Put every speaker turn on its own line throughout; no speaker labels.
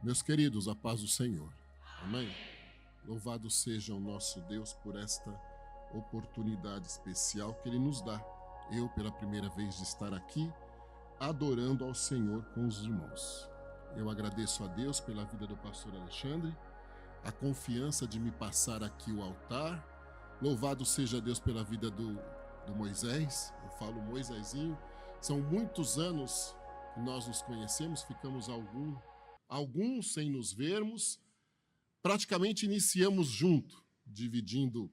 Meus queridos, a paz do Senhor. Amém? Louvado seja o nosso Deus por esta oportunidade especial que Ele nos dá. Eu, pela primeira vez, de estar aqui adorando ao Senhor com os irmãos. Eu agradeço a Deus pela vida do pastor Alexandre, a confiança de me passar aqui o altar. Louvado seja Deus pela vida do Moisés. Eu falo Moisésinho. São muitos anos que nós nos conhecemos, ficamos alguns sem nos vermos. Praticamente iniciamos junto, dividindo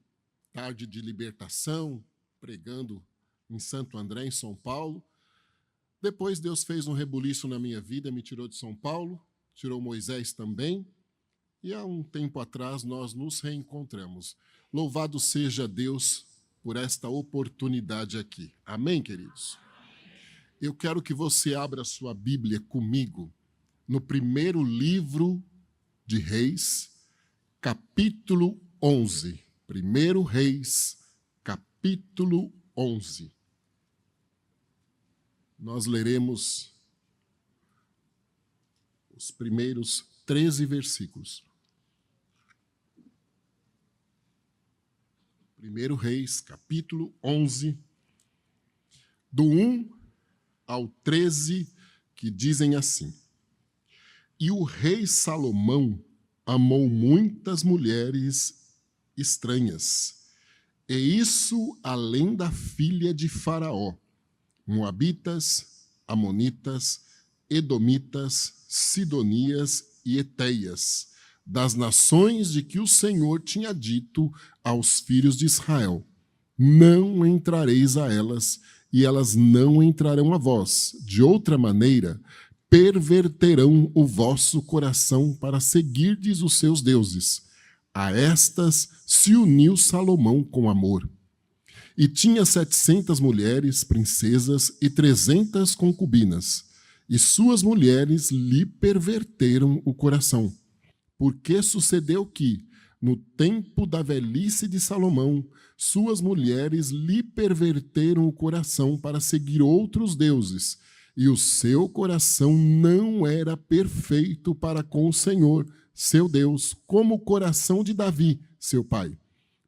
tarde de libertação, pregando em Santo André, em São Paulo. Depois Deus fez um rebuliço na minha vida, me tirou de São Paulo, tirou Moisés também, e há um tempo atrás nós nos reencontramos. Louvado seja Deus por esta oportunidade aqui. Amém, queridos? Eu quero que você abra sua Bíblia comigo no primeiro livro de Reis, capítulo 11. Primeiro Reis, capítulo 11. Nós leremos os primeiros 13 versículos. Primeiro Reis, capítulo 11, do 1 ao 13, que dizem assim: E o rei Salomão amou muitas mulheres estranhas, e isso além da filha de Faraó, moabitas, amonitas, edomitas, sidonias e eteias, das nações de que o Senhor tinha dito aos filhos de Israel: Não entrareis a elas, e elas não entrarão a vós. De outra maneira, perverterão o vosso coração para seguirdes os seus deuses. A estas se uniu Salomão com amor. E tinha 700 mulheres, princesas, e 300 concubinas. E suas mulheres lhe perverteram o coração. Porque sucedeu que, no tempo da velhice de Salomão, suas mulheres lhe perverteram o coração para seguir outros deuses, e o seu coração não era perfeito para com o Senhor, seu Deus, como o coração de Davi, seu pai.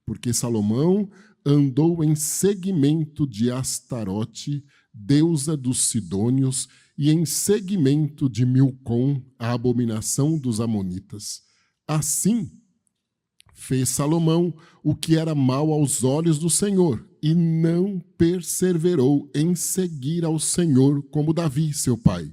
Porque Salomão andou em seguimento de Astarote, deusa dos Sidônios, e em seguimento de Milcom, a abominação dos amonitas. Assim, fez Salomão o que era mal aos olhos do Senhor, e não perseverou em seguir ao Senhor como Davi, seu pai.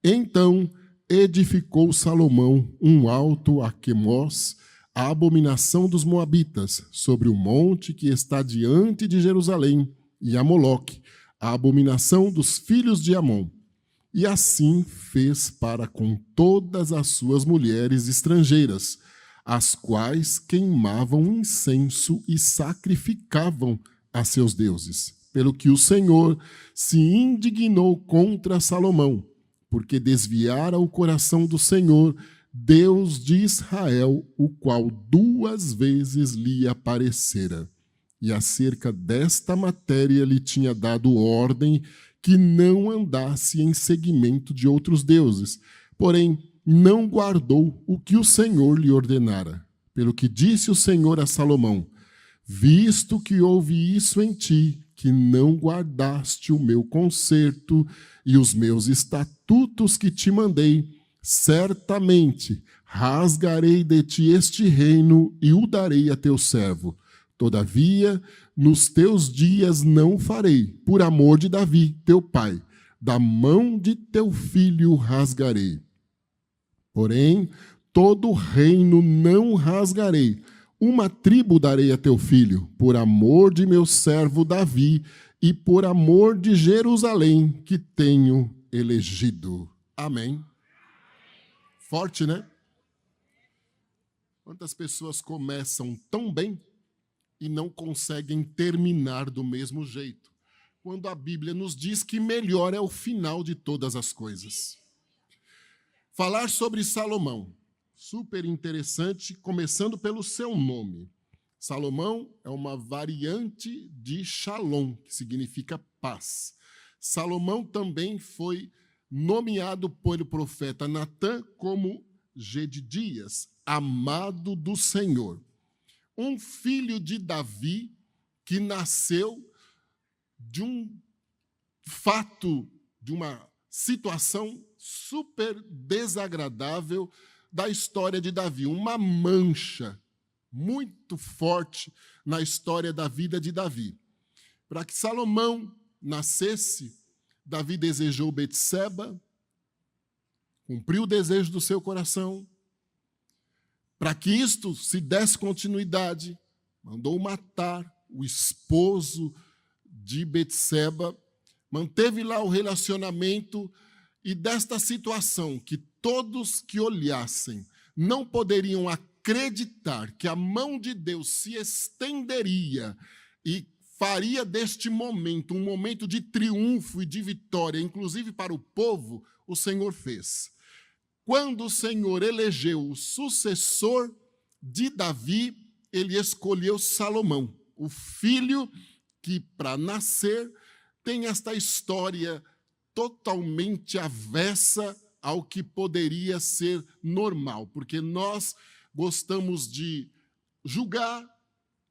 Então edificou Salomão um alto a Quemós, a abominação dos moabitas, sobre o monte que está diante de Jerusalém, e a Moloque, a abominação dos filhos de Amon. E assim fez para com todas as suas mulheres estrangeiras, as quais queimavam incenso e sacrificavam a seus deuses. Pelo que o Senhor se indignou contra Salomão, porque desviara o coração do Senhor, Deus de Israel, o qual 2 vezes lhe aparecera. E acerca desta matéria lhe tinha dado ordem que não andasse em seguimento de outros deuses, porém não guardou o que o Senhor lhe ordenara. Pelo que disse o Senhor a Salomão: Visto que houve isso em ti, que não guardaste o meu concerto e os meus estatutos que te mandei, certamente rasgarei de ti este reino e o darei a teu servo. Todavia, nos teus dias não farei, por amor de Davi, teu pai. Da mão de teu filho rasgarei. Porém, todo reino não rasgarei. Uma tribo darei a teu filho, por amor de meu servo Davi e por amor de Jerusalém, que tenho elegido. Amém. Forte, né? Quantas pessoas começam tão bem e não conseguem terminar do mesmo jeito, quando a Bíblia nos diz que melhor é o final de todas as coisas. Falar sobre Salomão, super interessante, começando pelo seu nome. Salomão é uma variante de Shalom, que significa paz. Salomão também foi nomeado pelo profeta Natã como Gedidias, amado do Senhor, um filho de Davi que nasceu de um fato, de uma situação super desagradável da história de Davi, uma mancha muito forte na história da vida de Davi. Para que Salomão nascesse, Davi desejou Betseba, cumpriu o desejo do seu coração. Para que isto se desse continuidade, mandou matar o esposo de Betseba, manteve lá o relacionamento, e desta situação que todos que olhassem não poderiam acreditar que a mão de Deus se estenderia e faria deste momento um momento de triunfo e de vitória, inclusive para o povo, o Senhor fez. Quando o Senhor elegeu o sucessor de Davi, ele escolheu Salomão, o filho que, para nascer, tem esta história totalmente avessa ao que poderia ser normal, porque nós gostamos de julgar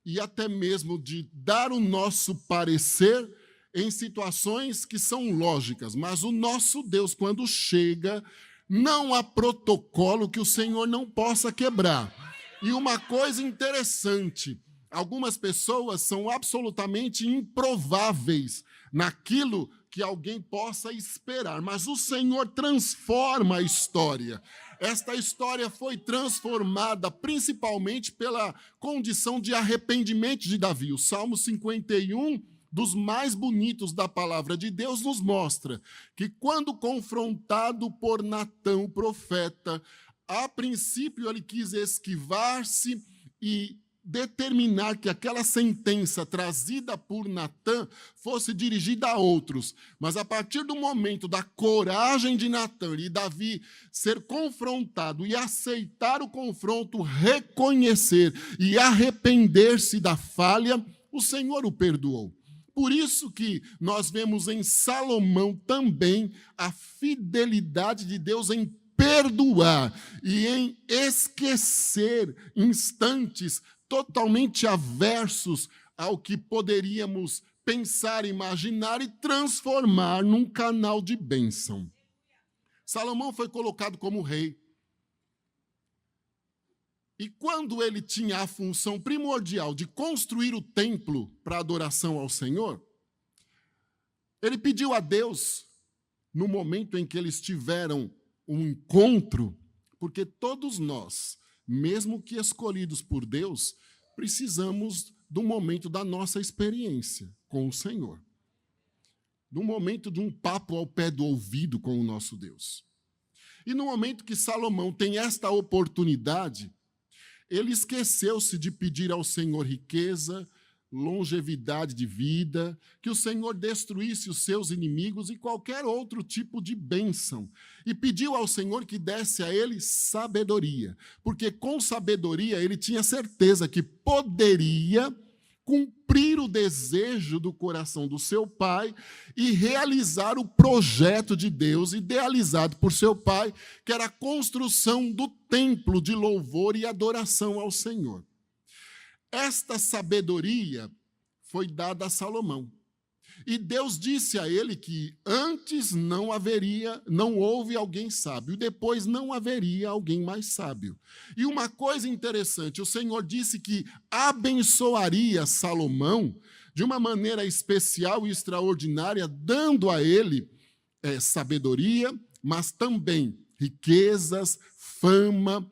e até mesmo de dar o nosso parecer em situações que são lógicas, mas o nosso Deus, quando chega, não há protocolo que o Senhor não possa quebrar. E uma coisa interessante, algumas pessoas são absolutamente improváveis naquilo que alguém possa esperar, mas o Senhor transforma a história. Esta história foi transformada principalmente pela condição de arrependimento de Davi. O Salmo 51, dos mais bonitos da palavra de Deus, nos mostra que quando confrontado por Natã, o profeta, a princípio ele quis esquivar-se e determinar que aquela sentença trazida por Natã fosse dirigida a outros. Mas a partir do momento da coragem de Natã e Davi ser confrontado e aceitar o confronto, reconhecer e arrepender-se da falha, o Senhor o perdoou. Por isso que nós vemos em Salomão também a fidelidade de Deus em perdoar e em esquecer instantes totalmente aversos ao que poderíamos pensar, imaginar e transformar num canal de bênção. Salomão foi colocado como rei. E quando ele tinha a função primordial de construir o templo para adoração ao Senhor, ele pediu a Deus, no momento em que eles tiveram um encontro, porque todos nós, mesmo que escolhidos por Deus, precisamos do momento da nossa experiência com o Senhor. Do momento de um papo ao pé do ouvido com o nosso Deus. E no momento que Salomão tem esta oportunidade, ele esqueceu-se de pedir ao Senhor riqueza, longevidade de vida, que o Senhor destruísse os seus inimigos e qualquer outro tipo de bênção. E pediu ao Senhor que desse a ele sabedoria, porque com sabedoria ele tinha certeza que poderia cumprir o desejo do coração do seu pai e realizar o projeto de Deus idealizado por seu pai, que era a construção do templo de louvor e adoração ao Senhor. Esta sabedoria foi dada a Salomão. E Deus disse a ele que antes não houve alguém sábio, e depois não haveria alguém mais sábio. E uma coisa interessante, o Senhor disse que abençoaria Salomão de uma maneira especial e extraordinária, dando a ele sabedoria, mas também riquezas, fama.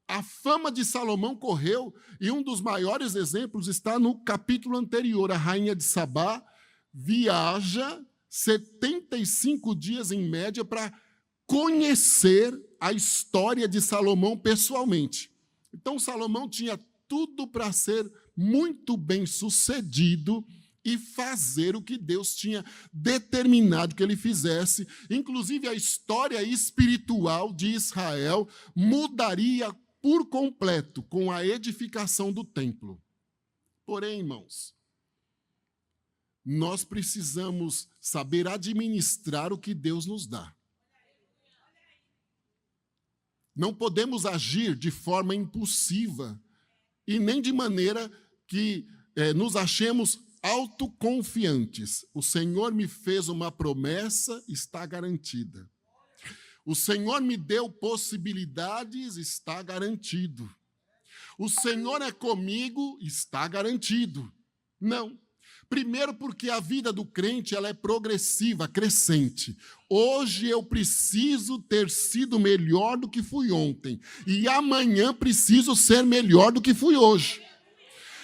A fama de Salomão correu, e um dos maiores exemplos está no capítulo anterior. A rainha de Sabá viaja 75 dias em média para conhecer a história de Salomão pessoalmente. Então, Salomão tinha tudo para ser muito bem sucedido e fazer o que Deus tinha determinado que ele fizesse. Inclusive, a história espiritual de Israel mudaria por completo com a edificação do templo. Porém, irmãos, nós precisamos saber administrar o que Deus nos dá. Não podemos agir de forma impulsiva e nem de maneira que nos achemos autoconfiantes. O Senhor me fez uma promessa, está garantida. O Senhor me deu possibilidades, está garantido. O Senhor é comigo, está garantido. Não. Primeiro porque a vida do crente ela é progressiva, crescente. Hoje eu preciso ter sido melhor do que fui ontem. E amanhã preciso ser melhor do que fui hoje.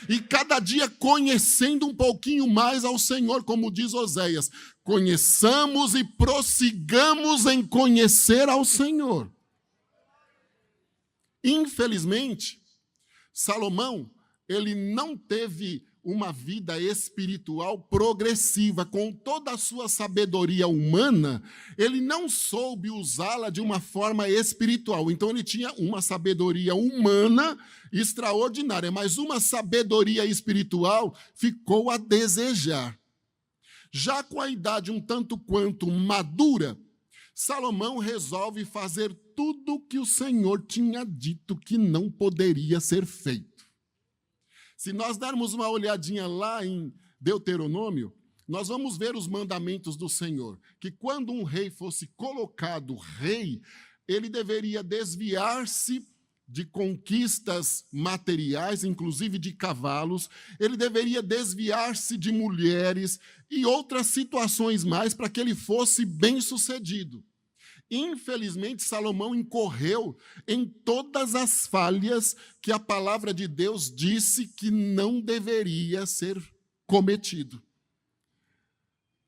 E cada dia conhecendo um pouquinho mais ao Senhor, como diz Oséias. Conheçamos e prossigamos em conhecer ao Senhor. Infelizmente, Salomão, ele não teve uma vida espiritual progressiva. Com toda a sua sabedoria humana, ele não soube usá-la de uma forma espiritual. Então, ele tinha uma sabedoria humana extraordinária, mas uma sabedoria espiritual ficou a desejar. Já com a idade um tanto quanto madura, Salomão resolve fazer tudo o que o Senhor tinha dito que não poderia ser feito. Se nós darmos uma olhadinha lá em Deuteronômio, nós vamos ver os mandamentos do Senhor, que quando um rei fosse colocado rei, ele deveria desviar-se de conquistas materiais, inclusive de cavalos, ele deveria desviar-se de mulheres e outras situações mais para que ele fosse bem-sucedido. Infelizmente, Salomão incorreu em todas as falhas que a palavra de Deus disse que não deveria ser cometido.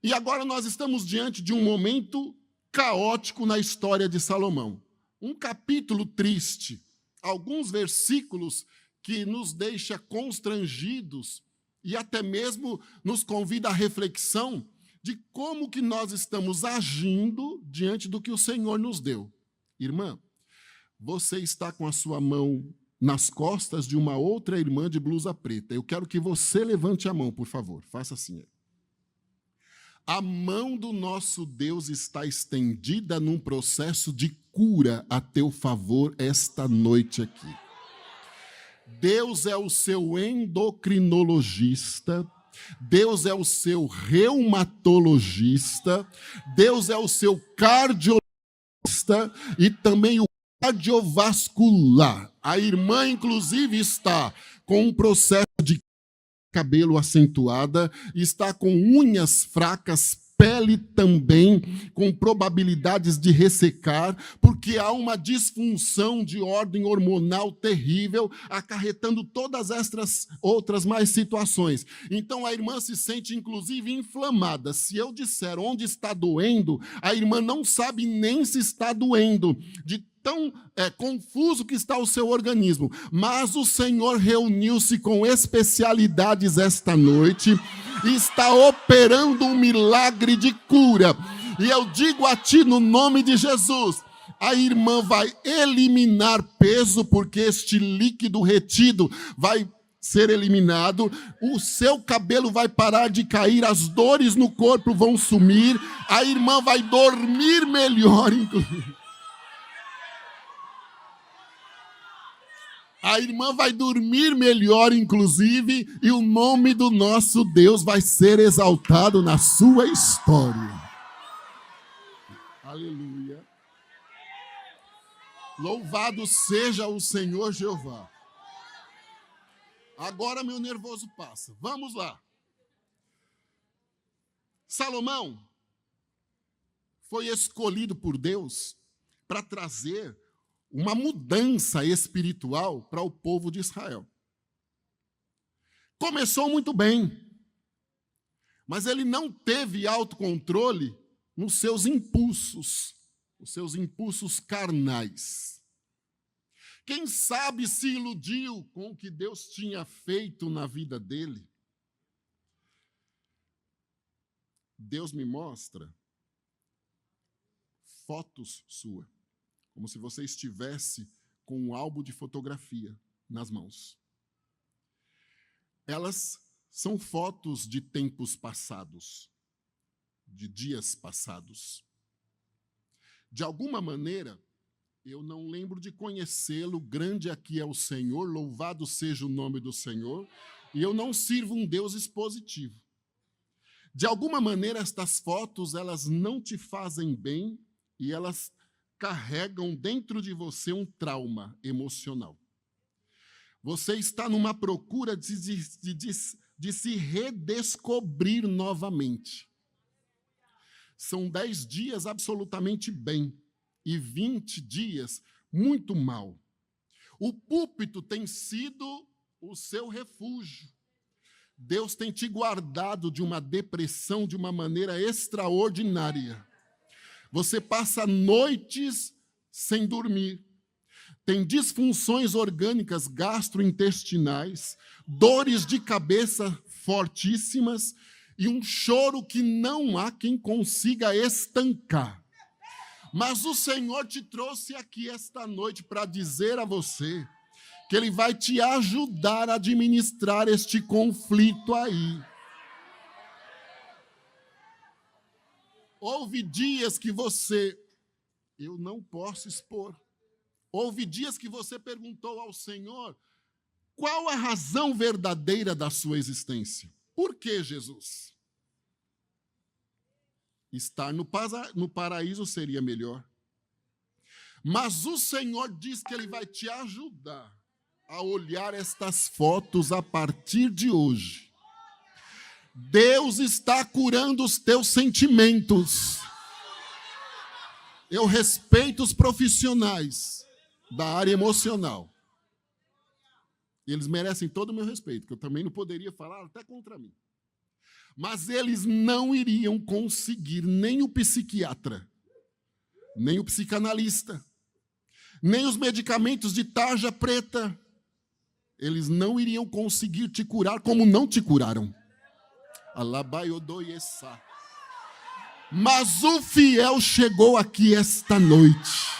E agora nós estamos diante de um momento caótico na história de Salomão. Um capítulo triste, alguns versículos que nos deixa constrangidos e até mesmo nos convida à reflexão de como que nós estamos agindo diante do que o Senhor nos deu. Irmã, você está com a sua mão nas costas de uma outra irmã de blusa preta. Eu quero que você levante a mão, por favor. Faça assim. A mão do nosso Deus está estendida num processo de cura a teu favor esta noite aqui. Deus é o seu endocrinologista, Deus é o seu reumatologista, Deus é o seu cardiologista e também o cardiovascular. A irmã, inclusive, está com um processo de cabelo acentuada, está com unhas fracas, pele também com probabilidades de ressecar, porque há uma disfunção de ordem hormonal terrível, acarretando todas estas outras mais situações. Então a irmã se sente inclusive inflamada. Se eu disser onde está doendo, a irmã não sabe nem se está doendo, de tão confuso que está o seu organismo. Mas o Senhor reuniu-se com especialidades esta noite e está operando um milagre de cura. E eu digo a ti, no nome de Jesus, a irmã vai eliminar peso, porque este líquido retido vai ser eliminado, o seu cabelo vai parar de cair, as dores no corpo vão sumir, a irmã vai dormir melhor, inclusive. A irmã vai dormir melhor, inclusive, e o nome do nosso Deus vai ser exaltado na sua história. Aleluia. Louvado seja o Senhor Jeová. Agora meu nervoso passa. Vamos lá. Salomão foi escolhido por Deus para trazer uma mudança espiritual para o povo de Israel. Começou muito bem, mas ele não teve autocontrole nos seus impulsos, os seus impulsos carnais. Quem sabe se iludiu com o que Deus tinha feito na vida dele? Deus me mostra fotos suas, como se você estivesse com um álbum de fotografia nas mãos. Elas são fotos de tempos passados, de dias passados. De alguma maneira, Eu não lembro de conhecê-lo, grande aqui é o Senhor, louvado seja o nome do Senhor, e eu não sirvo um Deus expositivo. De alguma maneira, estas fotos, elas não te fazem bem e elas carregam dentro de você um trauma emocional. Você está numa procura de se redescobrir novamente. São 10 dias absolutamente bem e 20 dias muito mal. O púlpito tem sido o seu refúgio. Deus tem te guardado de uma depressão de uma maneira extraordinária. Você passa noites sem dormir. Tem disfunções orgânicas gastrointestinais, dores de cabeça fortíssimas e um choro que não há quem consiga estancar. Mas o Senhor te trouxe aqui esta noite para dizer a você que Ele vai te ajudar a administrar este conflito aí. Houve dias que eu não posso expor. Houve dias que você perguntou ao Senhor qual a razão verdadeira da sua existência. Por que, Jesus? Estar no paraíso seria melhor. Mas o Senhor diz que Ele vai te ajudar a olhar estas fotos a partir de hoje. Deus está curando os teus sentimentos. Eu respeito os profissionais da área emocional. Eles merecem todo o meu respeito, que eu também não poderia falar até contra mim. Mas eles não iriam conseguir, nem o psiquiatra, nem o psicanalista, nem os medicamentos de tarja preta, eles não iriam conseguir te curar como não te curaram. Alabaiodoiessá. Mas o fiel chegou aqui esta noite.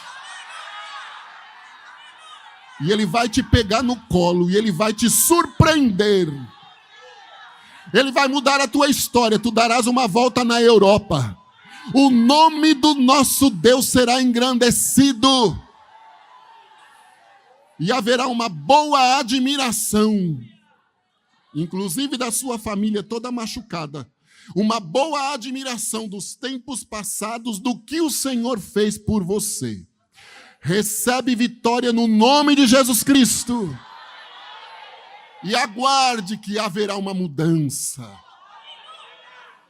E ele vai te pegar no colo, e ele vai te surpreender. Ele vai mudar a tua história, tu darás uma volta na Europa. O nome do nosso Deus será engrandecido. E haverá uma boa admiração, inclusive da sua família toda machucada. Uma boa admiração dos tempos passados, do que o Senhor fez por você. Recebe vitória no nome de Jesus Cristo. E aguarde que haverá uma mudança.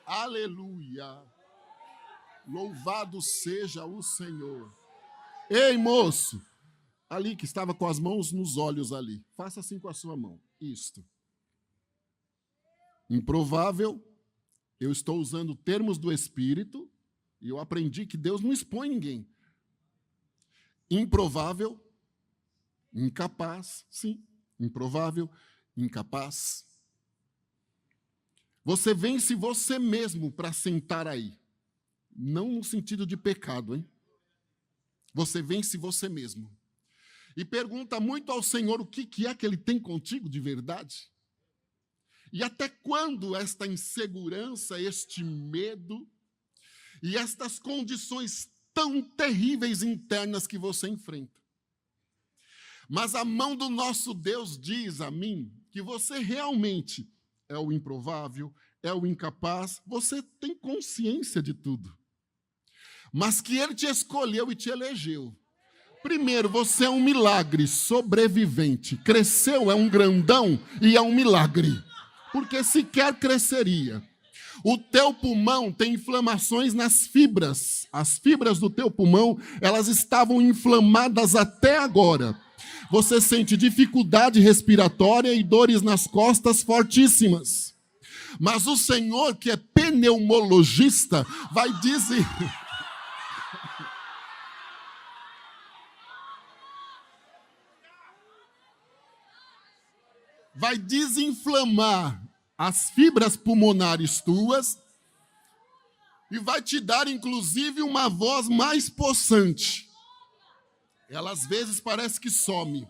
Aleluia. Louvado seja o Senhor. Ei, moço, ali que estava com as mãos nos olhos ali, faça assim com a sua mão. Isto. Improvável, eu estou usando termos do Espírito, e eu aprendi que Deus não expõe ninguém. Improvável, incapaz, sim, improvável, incapaz. Você vence você mesmo para sentar aí. Não no sentido de pecado, hein? Você vence você mesmo. E pergunta muito ao Senhor o que é que Ele tem contigo de verdade. E até quando esta insegurança, este medo e estas condições tão terríveis internas que você enfrenta. Mas a mão do nosso Deus diz a mim que você realmente é o improvável, é o incapaz, você tem consciência de tudo. Mas que Ele te escolheu e te elegeu. Primeiro, você é um milagre sobrevivente. Cresceu, é um grandão e é um milagre. Porque sequer cresceria. O teu pulmão tem inflamações nas fibras. As fibras do teu pulmão, elas estavam inflamadas até agora. Você sente dificuldade respiratória e dores nas costas fortíssimas. Mas o Senhor, que é pneumologista, vai dizer... vai desinflamar as fibras pulmonares tuas e vai te dar, inclusive, uma voz mais possante. Ela, às vezes, parece que some.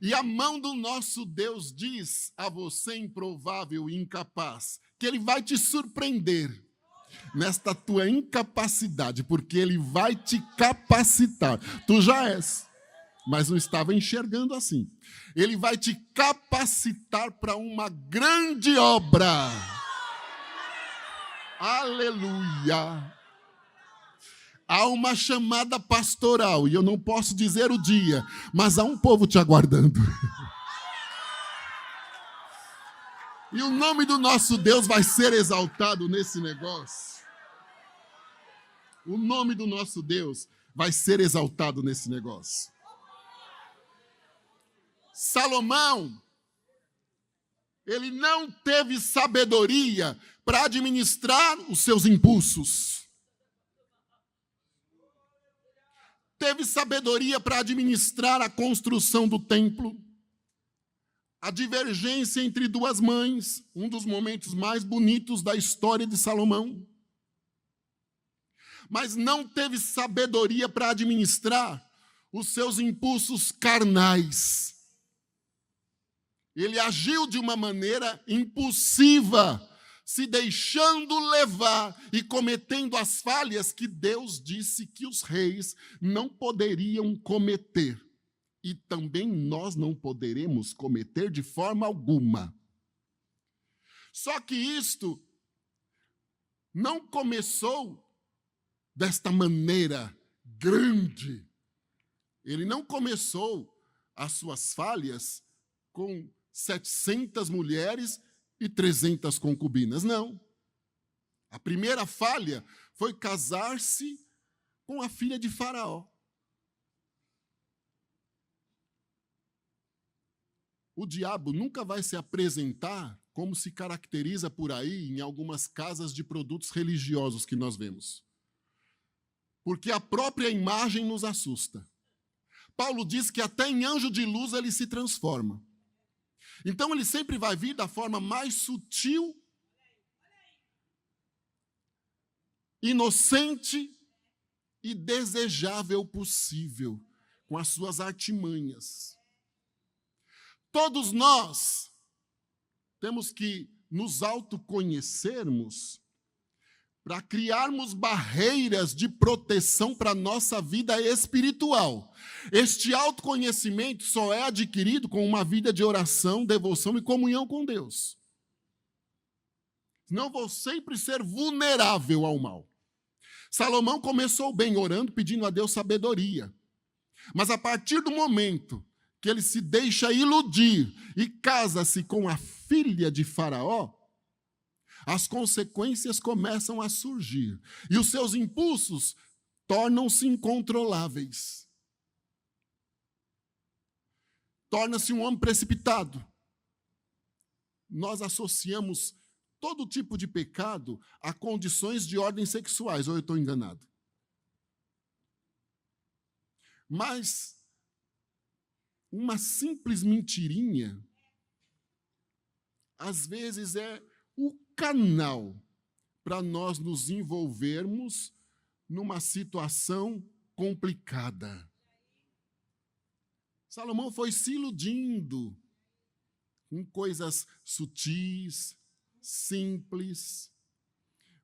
E a mão do nosso Deus diz a você, improvável e incapaz, que Ele vai te surpreender. nesta tua incapacidade, porque Ele vai te capacitar. Tu já és, mas não estava enxergando assim. Ele vai te capacitar para uma grande obra. Aleluia! Há uma chamada pastoral, e eu não posso dizer o dia, mas há um povo te aguardando. E o nome do nosso Deus vai ser exaltado nesse negócio. O nome do nosso Deus vai ser exaltado nesse negócio. Salomão, ele não teve sabedoria para administrar os seus impulsos. Teve sabedoria para administrar a construção do templo. A divergência entre duas mães, um dos momentos mais bonitos da história de Salomão. Mas não teve sabedoria para administrar os seus impulsos carnais. Ele agiu de uma maneira impulsiva, se deixando levar e cometendo as falhas que Deus disse que os reis não poderiam cometer. E também nós não poderemos cometer de forma alguma. Só que isto não começou desta maneira grande. Ele não começou as suas falhas com 700 mulheres e 300 concubinas, não. A primeira falha foi casar-se com a filha de Faraó. O diabo nunca vai se apresentar como se caracteriza por aí em algumas casas de produtos religiosos que nós vemos. Porque a própria imagem nos assusta. Paulo diz que até em anjo de luz ele se transforma. Então ele sempre vai vir da forma mais sutil, inocente e desejável possível, com as suas artimanhas. Todos nós temos que nos autoconhecermos para criarmos barreiras de proteção para a nossa vida espiritual. Este autoconhecimento só é adquirido com uma vida de oração, devoção e comunhão com Deus. Senão vou sempre ser vulnerável ao mal. Salomão começou bem orando, pedindo a Deus sabedoria. Mas a partir do momento que ele se deixa iludir e casa-se com a filha de Faraó, as consequências começam a surgir. E os seus impulsos tornam-se incontroláveis. Torna-se um homem precipitado. Nós associamos todo tipo de pecado a condições de ordem sexuais, ou eu estou enganado? Mas uma simples mentirinha, às vezes é o canal para nós nos envolvermos numa situação complicada. Salomão foi se iludindo com coisas sutis, simples.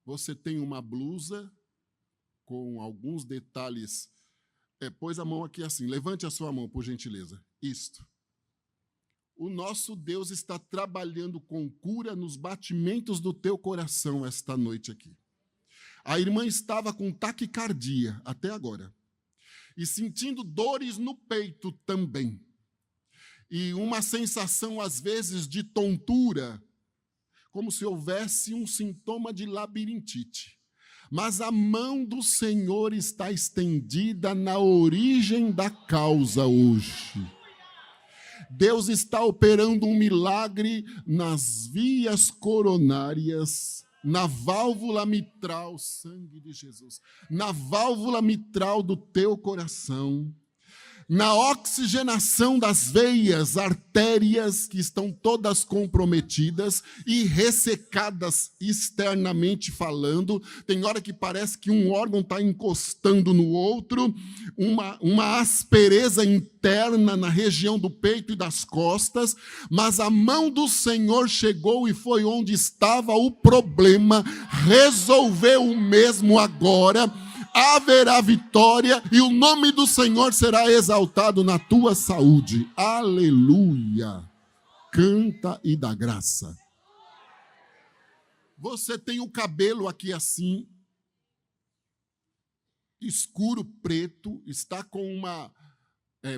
Você tem uma blusa com alguns detalhes. Pôs a mão aqui assim, levante a sua mão, por gentileza. Isto. O nosso Deus está trabalhando com cura nos batimentos do teu coração esta noite aqui. A irmã estava com taquicardia até agora. E sentindo dores no peito também. E uma sensação, às vezes, de tontura, como se houvesse um sintoma de labirintite. Mas a mão do Senhor está estendida na origem da causa hoje. Deus está operando um milagre nas vias coronárias, na válvula mitral, sangue de Jesus, na válvula mitral do teu coração. na oxigenação das veias, artérias que estão todas comprometidas e ressecadas externamente falando. Tem hora que parece que um órgão está encostando no outro, uma aspereza interna na região do peito e das costas, mas a mão do Senhor chegou e foi onde estava o problema, resolveu o mesmo agora. Haverá vitória e o nome do Senhor será exaltado na tua saúde. Aleluia! Canta e dá graça. Você tem o cabelo aqui assim, escuro, preto, está com uma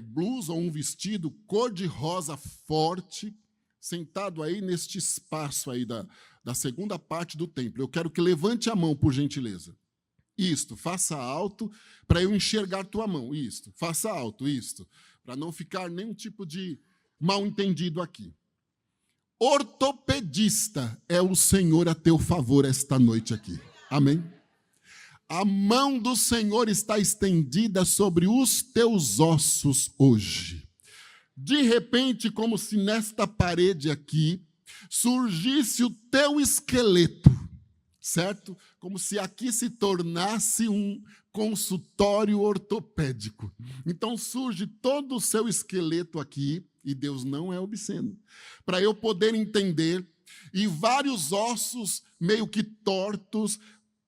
blusa ou um vestido cor-de-rosa forte, sentado aí neste espaço aí da segunda parte do templo. Eu quero que levante a mão, por gentileza. Isto, faça alto para eu enxergar tua mão. Isto, faça alto, isto, para não ficar nenhum tipo de mal-entendido aqui. Ortopedista é o Senhor a teu favor esta noite aqui. Amém? A mão do Senhor está estendida sobre os teus ossos hoje. De repente, como se nesta parede aqui surgisse o teu esqueleto, certo? Como se aqui se tornasse um consultório ortopédico. Então surge todo o seu esqueleto aqui, e Deus não é obsceno, para eu poder entender, e vários ossos meio que tortos,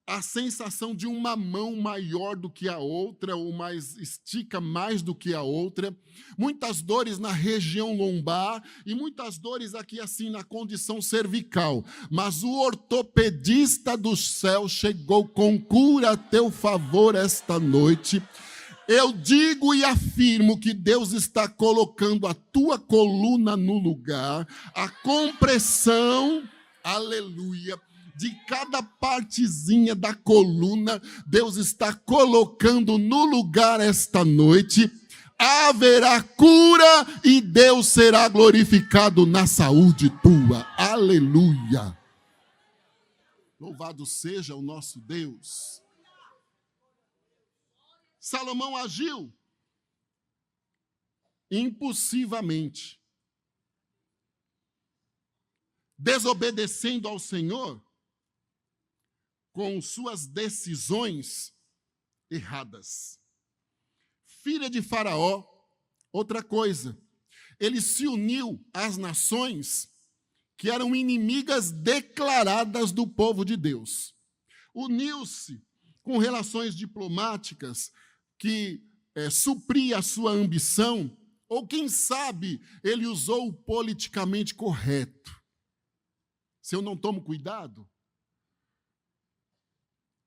a sensação de uma mão maior do que a outra, ou mais estica mais do que a outra, muitas dores na região lombar e muitas dores aqui assim na condição cervical. Mas o ortopedista do céu chegou com cura a teu favor esta noite. Eu digo e afirmo que Deus está colocando a tua coluna no lugar, a compressão, aleluia, de cada partezinha da coluna, Deus está colocando no lugar esta noite. Haverá cura e Deus será glorificado na saúde tua. Aleluia. Louvado seja o nosso Deus. Salomão agiu impulsivamente, desobedecendo ao Senhor, com suas decisões erradas. Filha de Faraó, outra coisa, ele se uniu às nações que eram inimigas declaradas do povo de Deus. Uniu-se com relações diplomáticas que supria a sua ambição, ou quem sabe ele usou o politicamente correto. Se eu não tomo cuidado,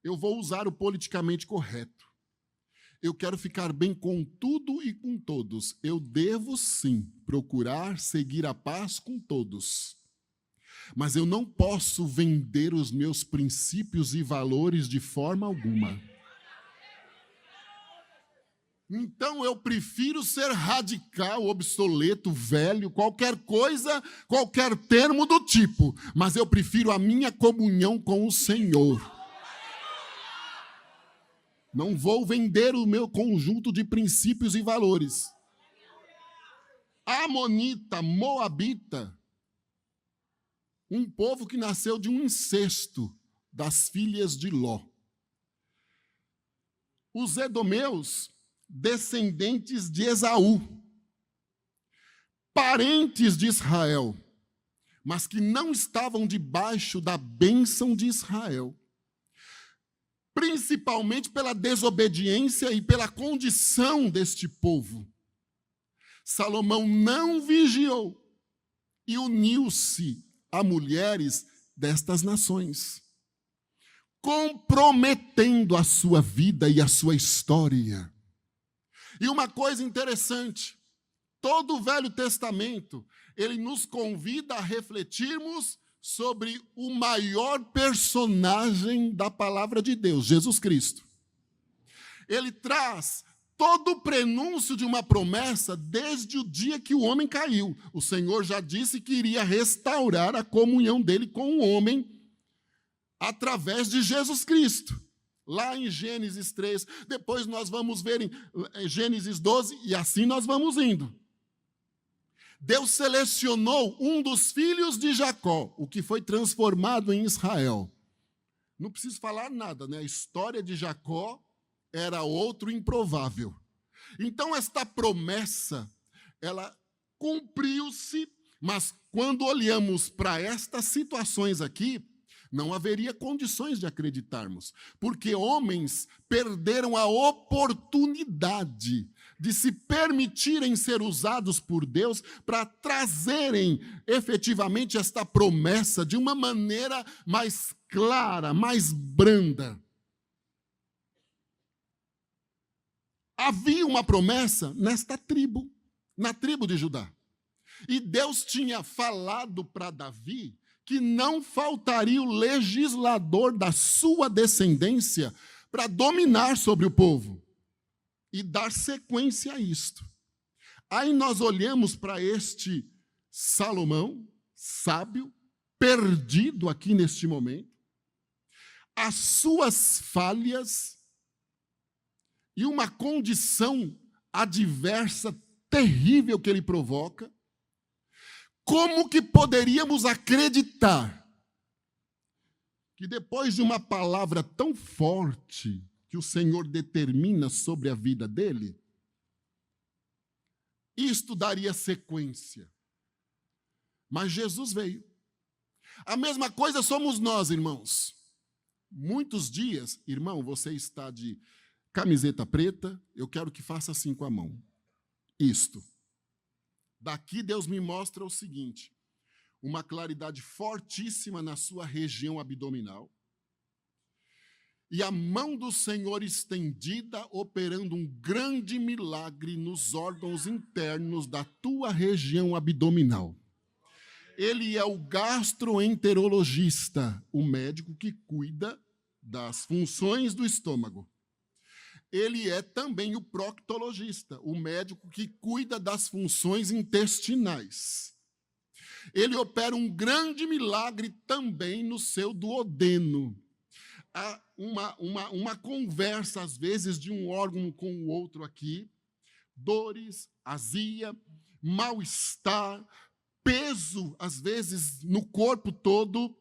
eu vou usar o politicamente correto. Eu quero ficar bem com tudo e com todos. Eu devo, sim, procurar seguir a paz com todos. Mas eu não posso vender os meus princípios e valores de forma alguma. Então eu prefiro ser radical, obsoleto, velho, qualquer coisa, qualquer termo do tipo. Mas eu prefiro a minha comunhão com o Senhor. Não vou vender o meu conjunto de princípios e valores. Amonita, Moabita, um povo que nasceu de um incesto das filhas de Ló. Os edomeus, descendentes de Esaú, parentes de Israel, mas que não estavam debaixo da bênção de Israel. Principalmente pela desobediência e pela condição deste povo. Salomão não vigiou e uniu-se a mulheres destas nações, comprometendo a sua vida e a sua história. E uma coisa interessante, todo o Velho Testamento, ele nos convida a refletirmos sobre o maior personagem da palavra de Deus, Jesus Cristo. Ele traz todo o prenúncio de uma promessa desde o dia que o homem caiu. O Senhor já disse que iria restaurar a comunhão dele com o homem através de Jesus Cristo. lá em Gênesis 3, depois nós vamos ver em Gênesis 12, e assim nós vamos indo. Deus selecionou um dos filhos de Jacó, o que foi transformado em Israel. Não preciso falar nada, né? A história de Jacó era outro improvável. Então, esta promessa, ela cumpriu-se, mas quando olhamos para estas situações aqui, não haveria condições de acreditarmos, porque homens perderam a oportunidade de se permitirem ser usados por Deus para trazerem efetivamente esta promessa de uma maneira mais clara, mais branda. Havia uma promessa nesta tribo, na tribo de Judá. E Deus tinha falado para Davi que não faltaria o legislador da sua descendência para dominar sobre o povo e dar sequência a isto. Aí nós olhamos para este Salomão, sábio, perdido aqui neste momento, as suas falhas e uma condição adversa, terrível que ele provoca. Como que poderíamos acreditar que depois de uma palavra tão forte que o Senhor determina sobre a vida dele, isto daria sequência? Mas Jesus veio. A mesma coisa somos nós, irmãos. Muitos dias, irmão, você está de camiseta preta, eu quero que faça assim com a mão. Isto. Daqui Deus me mostra o seguinte, uma claridade fortíssima na sua região abdominal e a mão do Senhor estendida operando um grande milagre nos órgãos internos da tua região abdominal. Ele é o gastroenterologista, o médico que cuida das funções do estômago. Ele é também o proctologista, o médico que cuida das funções intestinais. Ele opera um grande milagre também no seu duodeno. Há uma conversa, às vezes, de um órgão com o outro aqui, dores, azia, mal-estar, peso, às vezes, no corpo todo,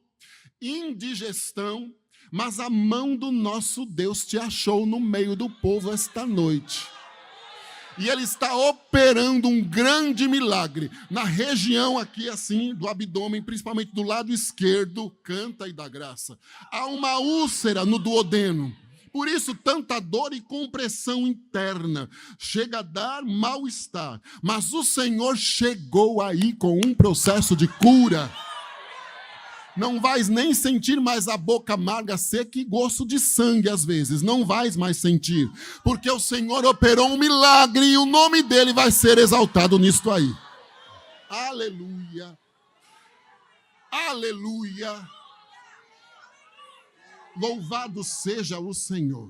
indigestão, mas a mão do nosso Deus te achou no meio do povo esta noite. E Ele está operando um grande milagre na região aqui, assim, do abdômen, principalmente do lado esquerdo, canta e dá graça. Há uma úlcera no duodeno. Por isso, tanta dor e compressão interna. Chega a dar mal-estar. Mas o Senhor chegou aí com um processo de cura. Não vais nem sentir mais a boca amarga, seca e gosto de sangue às vezes. Não vais mais sentir. Porque o Senhor operou um milagre e o nome dele vai ser exaltado nisto aí. Aleluia. Aleluia. Louvado seja o Senhor.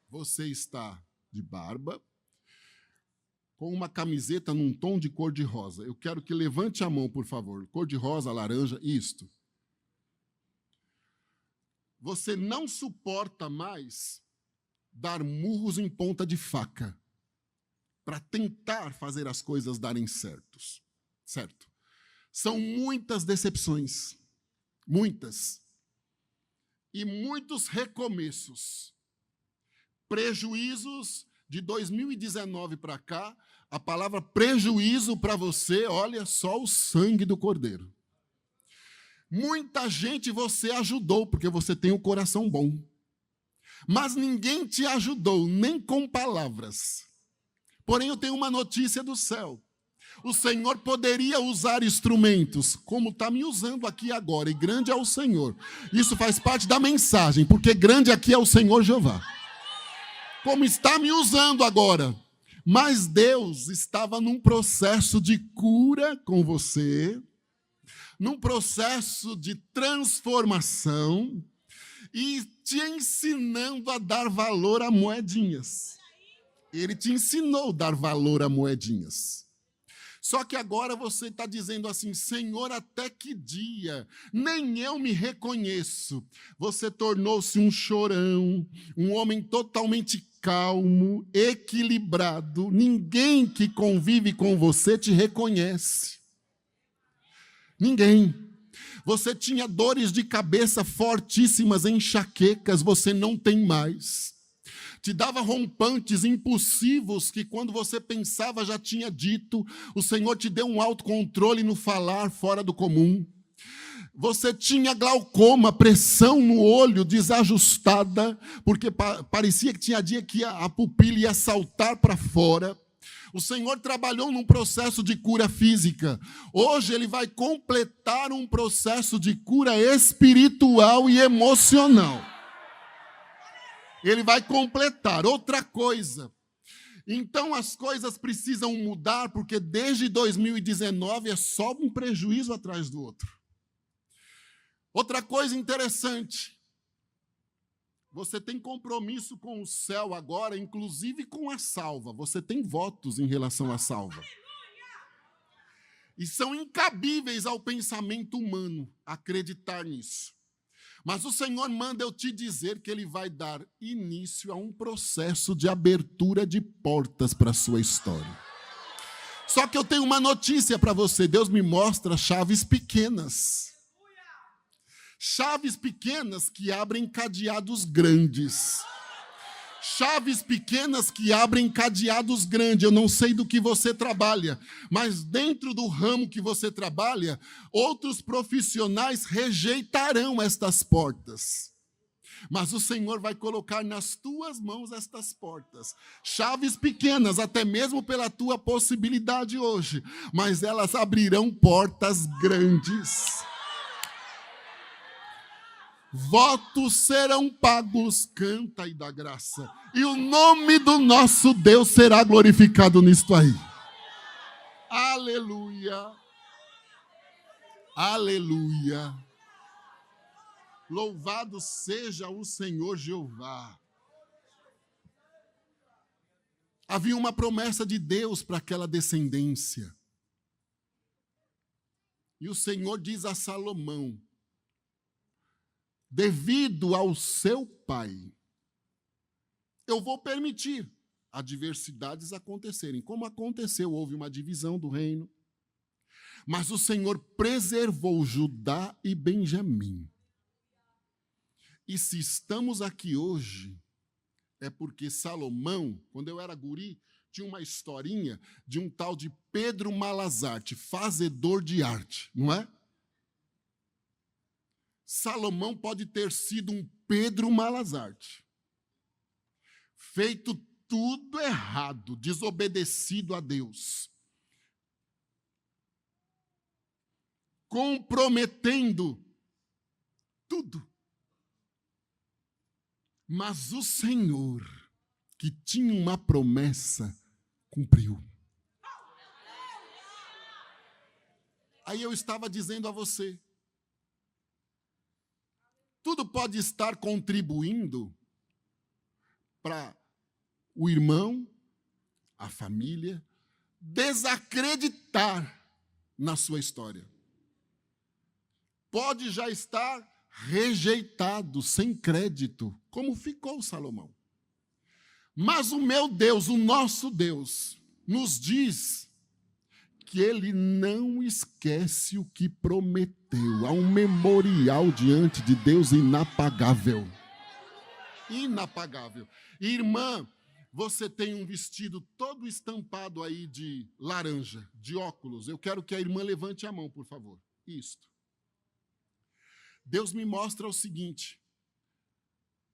Você está de barba, com uma camiseta num tom de cor-de-rosa. Eu quero que levante a mão, por favor. Cor-de-rosa, laranja, isto. Você não suporta mais dar murros em ponta de faca para tentar fazer as coisas darem certo. São muitas decepções, muitas. E muitos recomeços. Prejuízos de 2019 para cá, a palavra prejuízo para você, olha, só o sangue do Cordeiro. Muita gente você ajudou, porque você tem um coração bom. Mas ninguém te ajudou, nem com palavras. Porém, eu tenho uma notícia do céu. O Senhor poderia usar instrumentos, como está me usando aqui agora, e grande é o Senhor. Isso faz parte da mensagem, porque grande aqui é o Senhor Jeová. Como está me usando agora. Mas Deus estava num processo de cura com você, num processo de transformação e te ensinando a dar valor a moedinhas. Ele te ensinou a dar valor a moedinhas. Só que agora você está dizendo assim, Senhor, até que dia? Nem eu me reconheço. Você tornou-se um chorão, um homem totalmente calmo, equilibrado. Ninguém que convive com você te reconhece. Ninguém. Você tinha dores de cabeça fortíssimas, enxaquecas, você não tem mais. Te dava rompantes impulsivos que quando você pensava já tinha dito. O Senhor te deu um autocontrole no falar fora do comum. Você tinha glaucoma, pressão no olho desajustada, porque parecia que tinha dia que a pupila ia saltar para fora. O Senhor trabalhou num processo de cura física. Hoje Ele vai completar um processo de cura espiritual e emocional. Ele vai completar outra coisa. Então as coisas precisam mudar, porque desde 2019 é só um prejuízo atrás do outro. Outra coisa interessante. Você tem compromisso com o céu agora, inclusive com a salva. Você tem votos em relação à salva. E são incabíveis ao pensamento humano acreditar nisso. Mas o Senhor manda eu te dizer que Ele vai dar início a um processo de abertura de portas para a sua história. Só que eu tenho uma notícia para você. Deus me mostra chaves pequenas. Chaves pequenas que abrem cadeados grandes. Chaves pequenas que abrem cadeados grandes. Eu não sei do que você trabalha, mas dentro do ramo que você trabalha, outros profissionais rejeitarão estas portas. Mas o Senhor vai colocar nas tuas mãos estas portas. Chaves pequenas, até mesmo pela tua possibilidade hoje, mas elas abrirão portas grandes. Votos serão pagos, canta e dá graça. E o nome do nosso Deus será glorificado nisto aí. Aleluia. Aleluia. Louvado seja o Senhor Jeová. Havia uma promessa de Deus para aquela descendência. E o Senhor diz a Salomão, devido ao seu pai, eu vou permitir adversidades acontecerem. Como aconteceu, houve uma divisão do reino. Mas o Senhor preservou Judá e Benjamim. E se estamos aqui hoje, é porque Salomão, quando eu era guri, tinha uma historinha de um tal de Pedro Malazarte, fazedor de arte, não é? Salomão pode ter sido um Pedro Malazarte, feito tudo errado, desobedecido a Deus, comprometendo tudo. Mas o Senhor, que tinha uma promessa, cumpriu. Aí eu estava dizendo a você, tudo pode estar contribuindo para o irmão, a família, desacreditar na sua história. Pode já estar rejeitado, sem crédito, como ficou Salomão. Mas o meu Deus, o nosso Deus, nos diz que Ele não esquece o que prometeu. Há um memorial diante de Deus inapagável. Inapagável. Irmã, você tem um vestido todo estampado aí de laranja, de óculos. Eu quero que a irmã levante a mão, por favor. Isto. Deus me mostra o seguinte,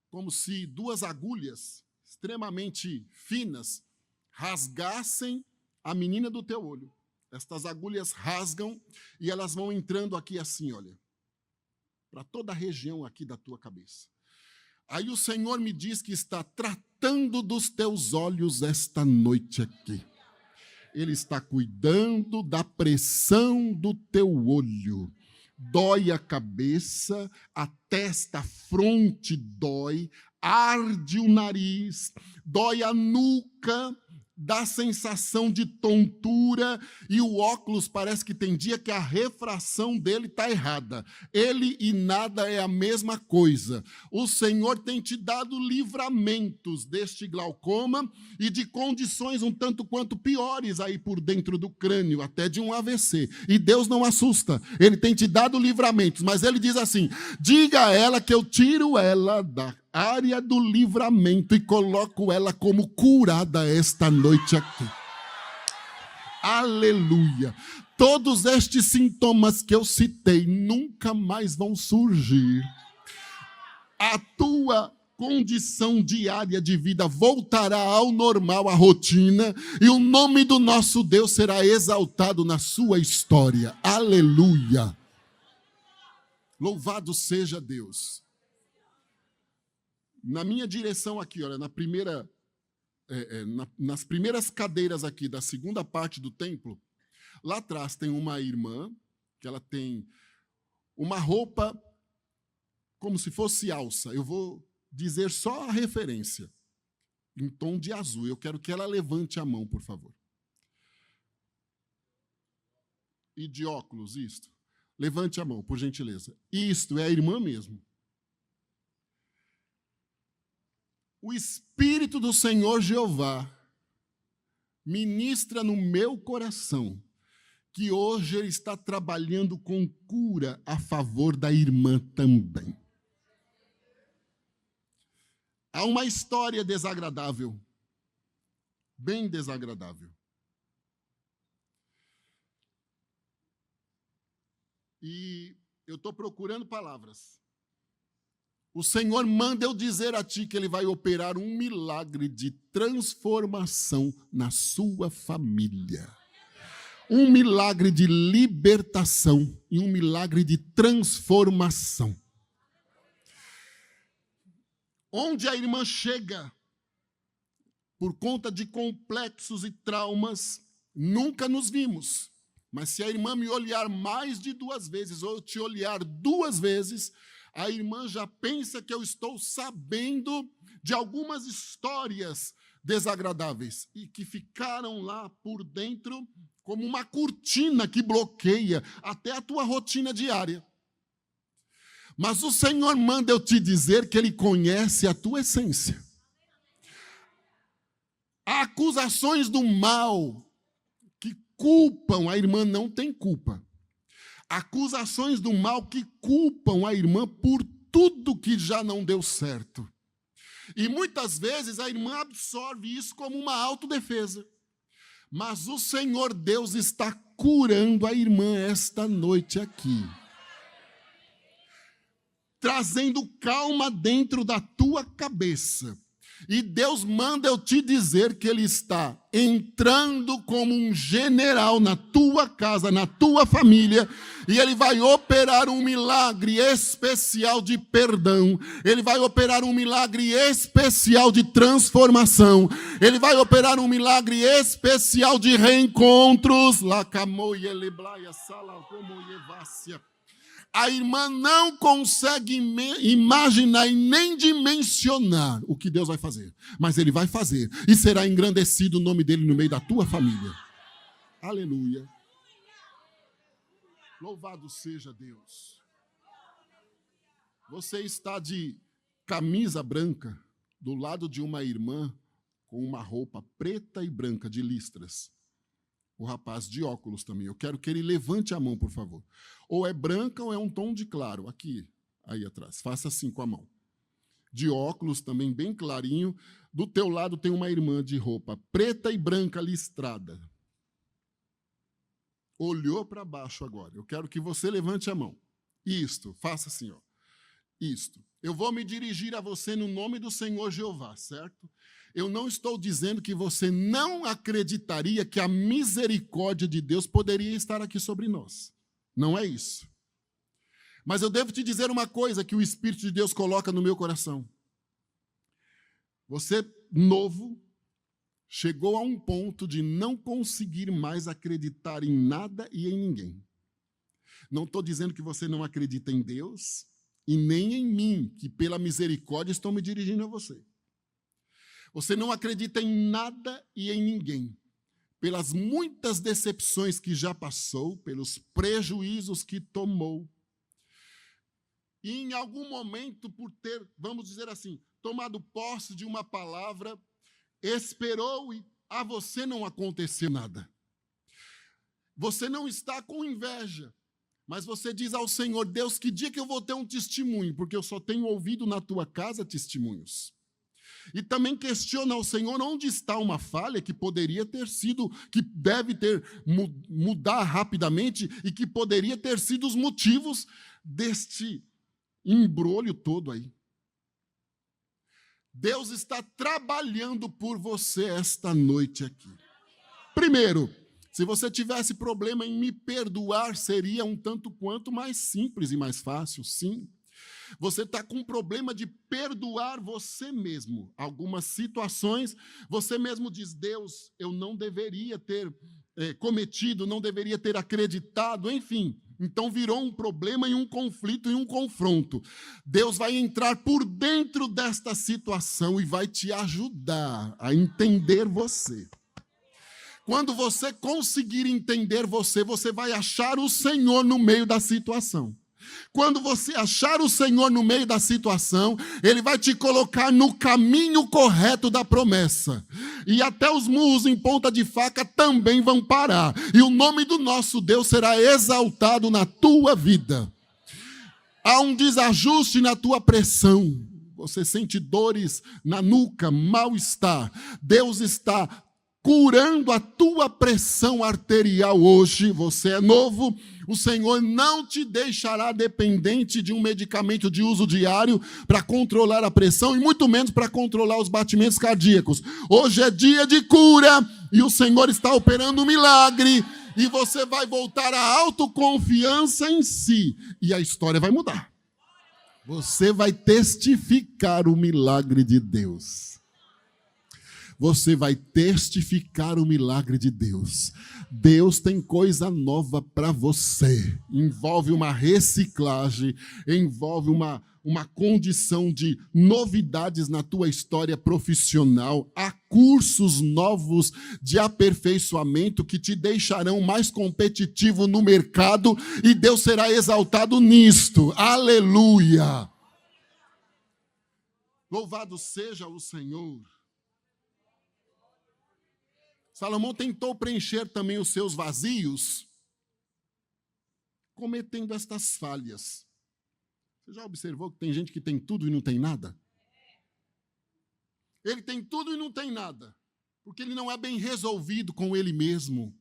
como se duas agulhas extremamente finas rasgassem a menina do teu olho. Estas agulhas rasgam e elas vão entrando aqui assim, olha, para toda a região aqui da tua cabeça. Aí o Senhor me diz que está tratando dos teus olhos esta noite aqui. Ele está cuidando da pressão do teu olho. Dói a cabeça, a testa, a fronte dói, arde o nariz, dói a nuca, dá sensação de tontura e o óculos parece que tem dia que a refração dele está errada. Ele e nada é a mesma coisa. O Senhor tem te dado livramentos deste glaucoma e de condições um tanto quanto piores aí por dentro do crânio, até de um AVC. E Deus não assusta. Ele tem te dado livramentos, mas ele diz assim: diga a ela que eu tiro ela da área do livramento e coloco ela como curada esta noite aqui. Aleluia! Todos estes sintomas que eu citei nunca mais vão surgir. A tua condição diária de vida voltará ao normal, à rotina, e o nome do nosso Deus será exaltado na sua história. Aleluia! Louvado seja Deus. Na minha direção aqui, olha, nas primeiras cadeiras aqui da segunda parte do templo, lá atrás tem uma irmã, que ela tem uma roupa como se fosse alça. Eu vou dizer só a referência, em tom de azul. Eu quero que ela levante a mão, por favor. E de óculos, isto. Levante a mão, por gentileza. Isto é a irmã mesmo. O Espírito do Senhor Jeová ministra no meu coração que hoje Ele está trabalhando com cura a favor da irmã também. Há uma história desagradável, bem desagradável. E eu estou procurando palavras. O Senhor manda eu dizer a ti que Ele vai operar um milagre de transformação na sua família. Um milagre de libertação e um milagre de transformação. Onde a irmã chega, por conta de complexos e traumas, nunca nos vimos. Mas se a irmã me olhar mais de 2 vezes, ou eu te olhar 2 vezes, a irmã já pensa que eu estou sabendo de algumas histórias desagradáveis e que ficaram lá por dentro como uma cortina que bloqueia até a tua rotina diária. Mas o Senhor manda eu te dizer que Ele conhece a tua essência. Acusações do mal que culpam, a irmã não tem culpa. Acusações do mal que culpam a irmã por tudo que já não deu certo. E muitas vezes a irmã absorve isso como uma autodefesa. Mas o Senhor Deus está curando a irmã esta noite aqui. Trazendo calma dentro da tua cabeça. E Deus manda eu te dizer que Ele está entrando como um general na tua casa, na tua família, e Ele vai operar um milagre especial de perdão, Ele vai operar um milagre especial de transformação, Ele vai operar um milagre especial de reencontros. A irmã não consegue imaginar e nem dimensionar o que Deus vai fazer. Mas Ele vai fazer. E será engrandecido o nome dEle no meio da tua família. Aleluia. Louvado seja Deus. Você está de camisa branca do lado de uma irmã com uma roupa preta e branca de listras. O rapaz de óculos também. Eu quero que ele levante a mão, por favor. Ou é branca ou é um tom de claro. Aqui, aí atrás. Faça assim com a mão. De óculos também, bem clarinho. Do teu lado tem uma irmã de roupa preta e branca listrada. Olhou para baixo agora. Eu quero que você levante a mão. Isto, faça assim, ó. Isto. Eu vou me dirigir a você no nome do Senhor Jeová, certo? Eu não estou dizendo que você não acreditaria que a misericórdia de Deus poderia estar aqui sobre nós. Não é isso. Mas eu devo te dizer uma coisa que o Espírito de Deus coloca no meu coração. Você, novo, chegou a um ponto de não conseguir mais acreditar em nada e em ninguém. Não estou dizendo que você não acredita em Deus e nem em mim, que pela misericórdia estou me dirigindo a você. Você não acredita em nada e em ninguém. Pelas muitas decepções que já passou, pelos prejuízos que tomou. E em algum momento, por ter, vamos dizer assim, tomado posse de uma palavra, esperou e a você não aconteceu nada. Você não está com inveja, mas você diz ao Senhor, Deus, que dia que eu vou ter um testemunho? Porque eu só tenho ouvido na tua casa testemunhos. E também questiona ao Senhor onde está uma falha que poderia ter sido, que deve ter mudar rapidamente e que poderia ter sido os motivos deste embrolho todo aí. Deus está trabalhando por você esta noite aqui. Primeiro, se você tivesse problema em me perdoar, seria um tanto quanto mais simples e mais fácil, sim. Você está com problema de perdoar você mesmo. Algumas situações, você mesmo diz, Deus, eu não deveria ter cometido, não deveria ter acreditado, enfim. Então virou um problema e um conflito e um confronto. Deus vai entrar por dentro desta situação e vai te ajudar a entender você. Quando você conseguir entender você, você vai achar o Senhor no meio da situação. Quando você achar o Senhor no meio da situação, Ele vai te colocar no caminho correto da promessa. E até os murros em ponta de faca também vão parar. E o nome do nosso Deus será exaltado na tua vida. Há um desajuste na tua pressão. Você sente dores na nuca, mal-estar. Deus está curando a tua pressão arterial hoje. Você é novo. O Senhor não te deixará dependente de um medicamento de uso diário para controlar a pressão e muito menos para controlar os batimentos cardíacos. Hoje é dia de cura e o Senhor está operando um milagre e você vai voltar à autoconfiança em si e a história vai mudar. Você vai testificar o milagre de Deus. Você vai testificar o milagre de Deus. Deus tem coisa nova para você. Envolve uma reciclagem, envolve uma condição de novidades na tua história profissional. Há cursos novos de aperfeiçoamento que te deixarão mais competitivo no mercado e Deus será exaltado nisto. Aleluia! Louvado seja o Senhor. Salomão tentou preencher também os seus vazios, cometendo estas falhas. Você já observou que tem gente que tem tudo e não tem nada? Ele tem tudo e não tem nada, porque ele não é bem resolvido com ele mesmo.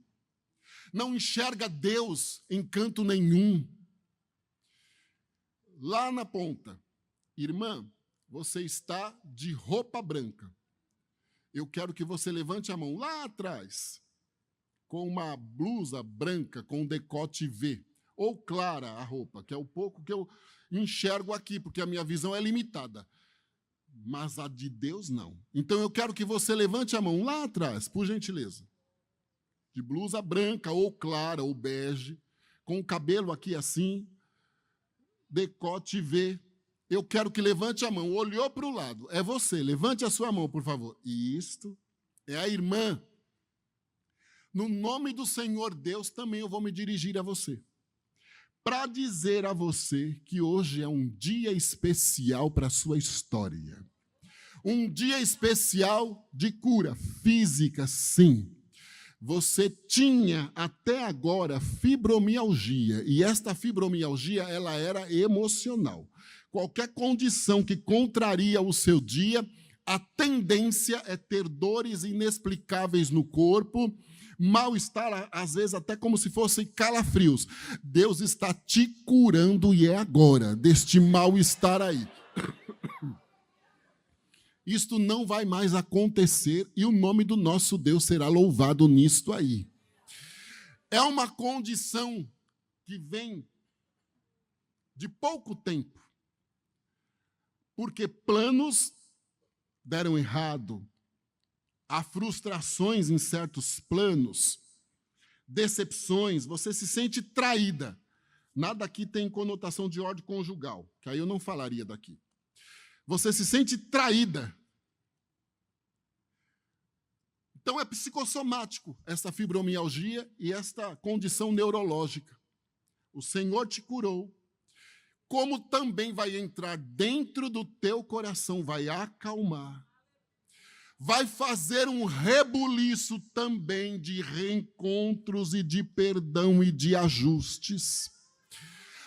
Não enxerga Deus em canto nenhum. Lá na ponta, irmã, você está de roupa branca. Eu quero que você levante a mão lá atrás, com uma blusa branca, com decote V, ou clara a roupa, que é o pouco que eu enxergo aqui, porque a minha visão é limitada. Mas a de Deus, não. Então, eu quero que você levante a mão lá atrás, por gentileza. De blusa branca, ou clara, ou bege, com o cabelo aqui assim, decote V. Eu quero que levante a mão. Olhou para o lado. É você. Levante a sua mão, por favor. E isto é a irmã. No nome do Senhor Deus, também eu vou me dirigir a você. Para dizer a você que hoje é um dia especial para a sua história. Um dia especial de cura física, sim. Você tinha até agora fibromialgia. E esta fibromialgia, ela era emocional. Qualquer condição que contraria o seu dia, a tendência é ter dores inexplicáveis no corpo, mal-estar, às vezes até como se fossem calafrios. Deus está te curando e é agora, deste mal-estar aí. Isto não vai mais acontecer e o nome do nosso Deus será louvado nisto aí. É uma condição que vem de pouco tempo. Porque planos deram errado, há frustrações em certos planos, decepções, você se sente traída. Nada aqui tem conotação de ordem conjugal, que aí eu não falaria daqui. Você se sente traída. Então é psicossomático essa fibromialgia e esta condição neurológica. O Senhor te curou, como também vai entrar dentro do teu coração, vai acalmar, vai fazer um rebuliço também de reencontros e de perdão e de ajustes.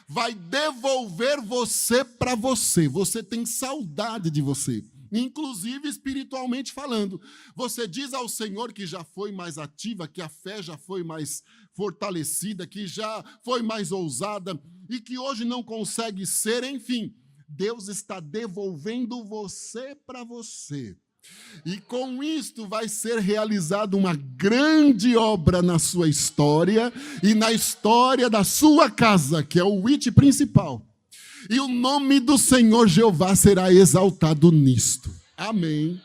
Vai devolver você para você. Você tem saudade de você, inclusive espiritualmente falando. Você diz ao Senhor que já foi mais ativa, que a fé já foi mais fortalecida, que já foi mais ousada e que hoje não consegue ser, enfim. Deus está devolvendo você para você. E com isto vai ser realizada uma grande obra na sua história e na história da sua casa, que é o it principal. E o nome do Senhor Jeová será exaltado nisto. Amém.